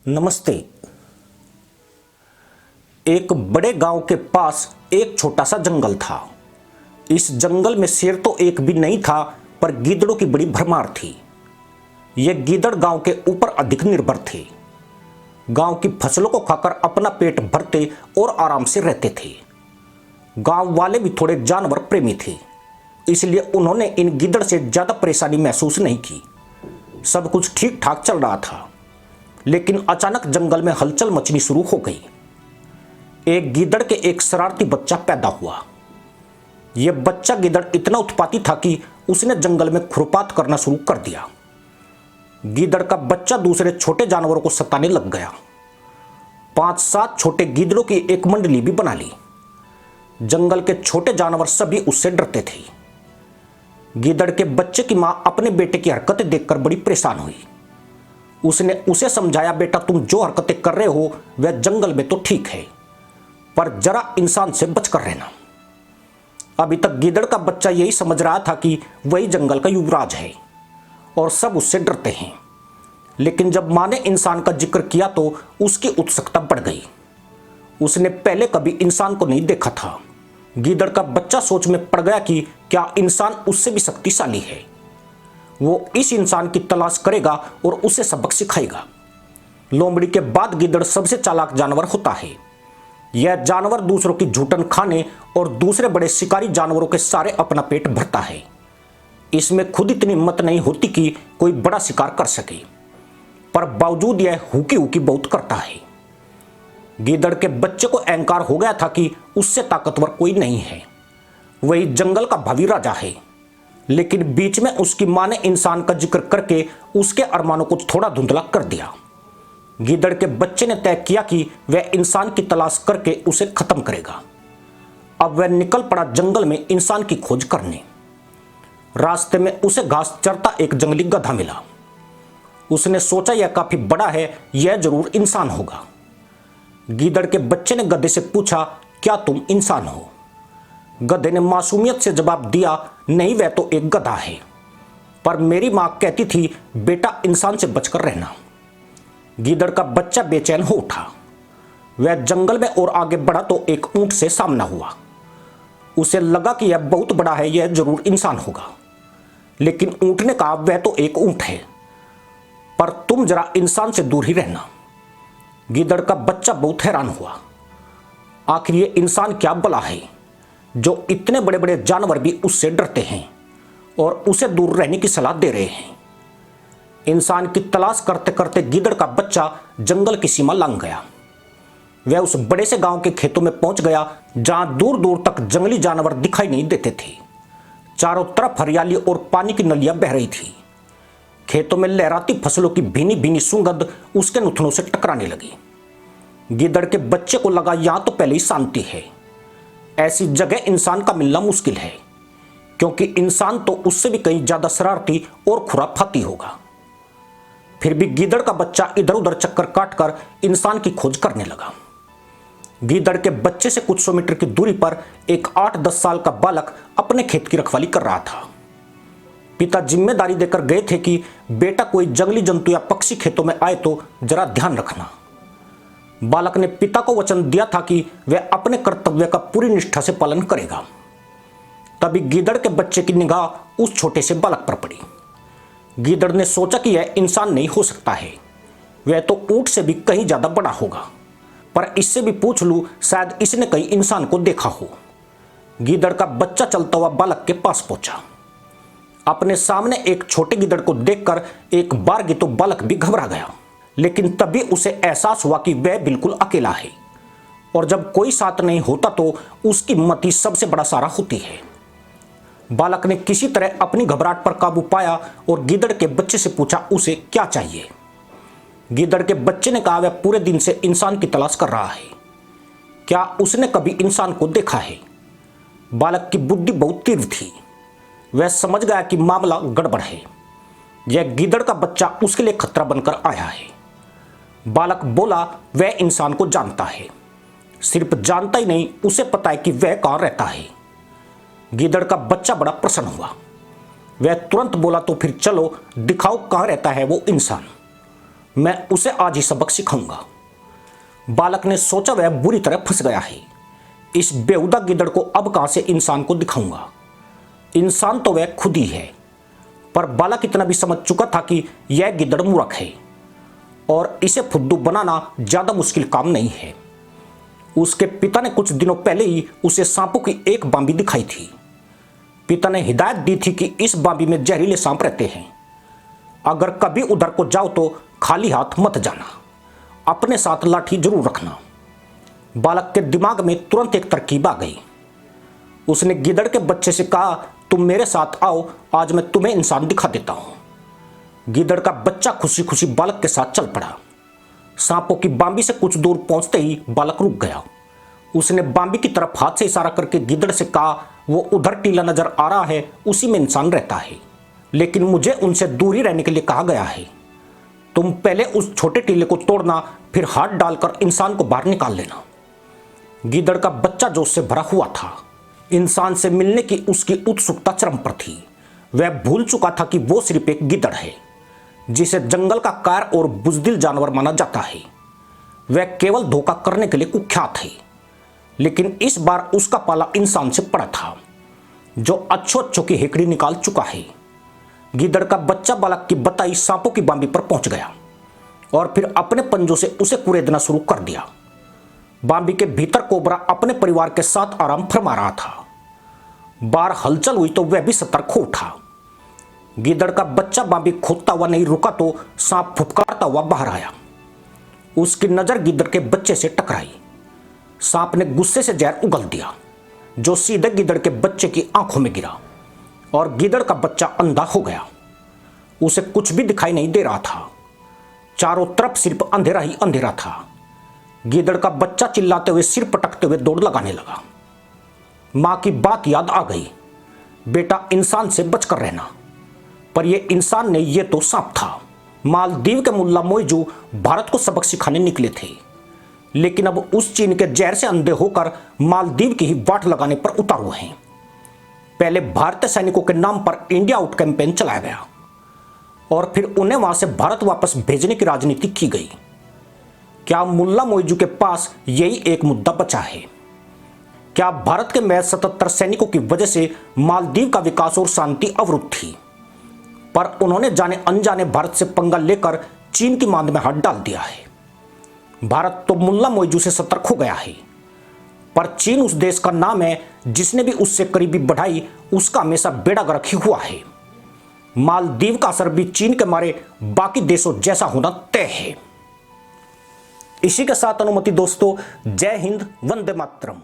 नमस्ते। एक बड़े गांव के पास एक छोटा सा जंगल था। इस जंगल में शेर तो एक भी नहीं था, पर गीदड़ों की बड़ी भरमार थी। ये गीदड़ गांव के ऊपर अधिक निर्भर थे। गांव की फसलों को खाकर अपना पेट भरते और आराम से रहते थे। गांव वाले भी थोड़े जानवर प्रेमी थे, इसलिए उन्होंने इन गीदड़ से ज्यादा परेशानी महसूस नहीं की। सब कुछ ठीक ठाक चल रहा था, लेकिन अचानक जंगल में हलचल मचनी शुरू हो गई। एक गीदड़ के एक शरारती बच्चा पैदा हुआ। यह बच्चा गीदड़ इतना उत्पाती था कि उसने जंगल में खुरपात करना शुरू कर दिया। गीदड़ का बच्चा दूसरे छोटे जानवरों को सताने लग गया। 5-7 छोटे गीदड़ों की एक मंडली भी बना ली। जंगल के छोटे जानवर सभी उससे डरते थे। गीदड़ के बच्चे की मां अपने बेटे की हरकतें देखकर बड़ी परेशान हुई। उसने उसे समझाया, बेटा तुम जो हरकतें कर रहे हो वह जंगल में तो ठीक है, पर जरा इंसान से बचकर रहना। अभी तक गीदड़ का बच्चा यही समझ रहा था कि वही जंगल का युवराज है और सब उससे डरते हैं। लेकिन जब मां ने इंसान का जिक्र किया तो उसकी उत्सुकता बढ़ गई। उसने पहले कभी इंसान को नहीं देखा था। गीदड़ का बच्चा सोच में पड़ गया कि क्या इंसान उससे भी शक्तिशाली है। वो इस इंसान की तलाश करेगा और उसे सबक सिखाएगा। लोमड़ी के बाद गीदड़ सबसे चालाक जानवर होता है। यह जानवर दूसरों की झूठन खाने और दूसरे बड़े शिकारी जानवरों के सारे अपना पेट भरता है। इसमें खुद इतनी हिम्मत नहीं होती कि कोई बड़ा शिकार कर सके, पर बावजूद यह हुकी हुकी बहुत करता है। गीदड़ के बच्चे को अहंकार हो गया था कि उससे ताकतवर कोई नहीं है, वही जंगल का भावी राजा है। लेकिन बीच में उसकी मां ने इंसान का जिक्र करके उसके अरमानों को थोड़ा धुंधला कर दिया। गीदड़ के बच्चे ने तय किया कि वह इंसान की तलाश करके उसे खत्म करेगा। अब वह निकल पड़ा जंगल में इंसान की खोज करने। रास्ते में उसे घास चरता एक जंगली गधा मिला। उसने सोचा यह काफी बड़ा है, यह जरूर इंसान होगा। गीदड़ के बच्चे ने गधे से पूछा, क्या तुम इंसान हो? गधे ने मासूमियत से जवाब दिया, नहीं वह तो एक गधा है, पर मेरी मां कहती थी बेटा इंसान से बचकर रहना। गीदड़ का बच्चा बेचैन हो उठा। वह जंगल में और आगे बढ़ा तो एक ऊंट से सामना हुआ। उसे लगा कि यह बहुत बड़ा है, यह जरूर इंसान होगा। लेकिन ऊंट ने कहा, वह तो एक ऊंट है, पर तुम जरा इंसान से दूर ही रहना। गीदड़ का बच्चा बहुत हैरान हुआ। आखिर ये इंसान क्या भला है जो इतने बड़े बड़े जानवर भी उससे डरते हैं और उसे दूर रहने की सलाह दे रहे हैं। इंसान की तलाश करते करते गीदड़ का बच्चा जंगल की सीमा लांघ गया। वह उस बड़े से गांव के खेतों में पहुंच गया जहां दूर दूर तक जंगली जानवर दिखाई नहीं देते थे। चारों तरफ हरियाली और पानी की नलियां बह रही थी। खेतों में लहराती फसलों की भीनी भीनी सुगंध उसके नुथनों से टकराने लगी। गीदड़ के बच्चे को लगा, यहां तो पहले ही शांति है, ऐसी जगह इंसान का मिलना मुश्किल है, क्योंकि इंसान तो उससे भी कहीं ज्यादा शरारती और खुराफाती होगा। फिर भी गीदड़ का बच्चा इधर उधर चक्कर काटकर इंसान की खोज करने लगा। गीदड़ के बच्चे से कुछ 100 मीटर की दूरी पर एक 8-10 साल का बालक अपने खेत की रखवाली कर रहा था। पिता जिम्मेदारी देकर गए थे कि बेटा कोई जंगली जंतु या पक्षी खेतों में आए तो जरा ध्यान रखना। बालक ने पिता को वचन दिया था कि वह अपने कर्तव्य का पूरी निष्ठा से पालन करेगा। तभी गीदड़ के बच्चे की निगाह उस छोटे से बालक पर पड़ी। गीदड़ ने सोचा कि यह इंसान नहीं हो सकता है, वह तो ऊंट से भी कहीं ज्यादा बड़ा होगा, पर इससे भी पूछ लूं, शायद इसने कहीं इंसान को देखा हो। गीदड़ का बच्चा चलता हुआ बालक के पास पहुंचा। अपने सामने एक छोटे गीदड़ को देखकर एक बार तो बालक भी घबरा गया, लेकिन तभी उसे एहसास हुआ कि वह बिल्कुल अकेला है, और जब कोई साथ नहीं होता तो उसकी हिम्मत ही सबसे बड़ा सहारा होती है। बालक ने किसी तरह अपनी घबराहट पर काबू पाया और गीदड़ के बच्चे से पूछा, उसे क्या चाहिए? गीदड़ के बच्चे ने कहा, वह पूरे दिन से इंसान की तलाश कर रहा है, क्या उसने कभी इंसान को देखा है? बालक की बुद्धि बहुत तीव्र थी। वह समझ गया कि मामला गड़बड़ है। यह गीदड़ का बच्चा उसके लिए खतरा बनकर आया है। बालक बोला, वह इंसान को जानता है, सिर्फ जानता ही नहीं, उसे पता है कि वह कहां रहता है। गीदड़ का बच्चा बड़ा प्रसन्न हुआ। वह तुरंत बोला, तो फिर चलो दिखाओ कहां रहता है वो इंसान। मैं उसे आज ही सबक सिखाऊंगा। बालक ने सोचा वह बुरी तरह फंस गया है। इस बेहुदा गिद्दड़ को अब कहां से इंसान को दिखाऊंगा। इंसान तो वह खुद ही है। पर बालक इतना भी समझ चुका था कि यह गिद्दड़ मूर्ख है और इसे फुद्दू बनाना ज्यादा मुश्किल काम नहीं है। उसके पिता ने कुछ दिनों पहले ही उसे सांपों की एक बांबी दिखाई थी। पिता ने हिदायत दी थी कि इस बांबी में जहरीले सांप रहते हैं। अगर कभी उधर को जाओ तो खाली हाथ मत जाना, अपने साथ लाठी जरूर रखना। बालक के दिमाग में तुरंत एक तरकीब आ गई। उसने गिद्दड़ के बच्चे से कहा, तुम मेरे साथ आओ, आज मैं तुम्हें इंसान दिखा देता हूं। गिद्दड़ का बच्चा खुशी खुशी बालक के साथ चल पड़ा। सांपों की बांबी से कुछ दूर पहुंचते ही बालक रुक गया। उसने बांबी की तरफ हाथ से इशारा करके गिद्दड़ से कहा, वो उधर टीला नजर आ रहा है, उसी में इंसान रहता है, लेकिन मुझे उनसे दूर ही रहने के लिए कहा गया है। तुम पहले उस छोटे टीले को तोड़ना, फिर हाथ डालकर इंसान को बाहर निकाल लेना। गिद्दड़ का बच्चा जोश से भरा हुआ था। इंसान से मिलने की उसकी उत्सुकता चरम पर थी। वह भूल चुका था कि वो सिर्फ एक गिद्दड़ है जिसे जंगल का कार और बुजदिल जानवर माना जाता है। वह केवल धोखा करने के लिए कुख्यात है, लेकिन इस बार उसका पाला इंसान से पड़ा था जो अच्छो अच्छो की हेकड़ी निकाल चुका है। गिद्दड़ का बच्चा बालक की बताई सांपों की बांबी पर पहुंच गया और फिर अपने पंजों से उसे कुरेदना शुरू कर दिया। बांबी के भीतर कोबरा अपने परिवार के साथ आराम फरमा रहा था। बाहर हलचल हुई तो वह भी सतर्क हो उठा। गिद्दड़ का बच्चा बांबी खोदता हुआ नहीं रुका तो सांप फुफकारता हुआ बाहर आया। उसकी नजर गिद्दड़ के बच्चे से टकराई। सांप ने गुस्से से जहर उगल दिया जो सीधे गिद्दड़ के बच्चे की आंखों में गिरा और गिद्दड़ का बच्चा अंधा हो गया। उसे कुछ भी दिखाई नहीं दे रहा था। चारों तरफ सिर्फ अंधेरा ही अंधेरा था। गिद्दड़ का बच्चा चिल्लाते हुए सिर पटकते हुए दौड़ लगाने लगा। मां की बात याद आ गई, बेटा इंसान से बचकर रहना। पर यह इंसान नहीं, ये तो सांप था। मालदीव के मुल्ला मोइजू भारत को सबक सिखाने निकले थे, लेकिन अब उस चीन के जहर से अंधे होकर मालदीव की ही वाट लगाने पर उतारू हैं। पहले भारतीय सैनिकों के नाम पर इंडिया आउट कैंपेन चलाया गया और फिर उन्हें वहां से भारत वापस भेजने की राजनीति की गई। क्या मुल्ला मोइजू के पास यही एक मुद्दा बचा है? क्या भारत के महज 77 सैनिकों की वजह से मालदीव का विकास और शांति अवरुद्ध थी? पर उन्होंने जाने अनजाने भारत से पंगा लेकर चीन की मांद में हाथ डाल दिया है। भारत तो मुल्ला मोइजू से सतर्क हो गया है, पर चीन उस देश का नाम है जिसने भी उससे करीबी बढ़ाई उसका हमेशा बेड़ा गर्क ही हुआ है। मालदीव का असर भी चीन के मारे बाकी देशों जैसा होना तय है। इसी के साथ अनुमति दोस्तों, जय हिंद, वंदे मातरम।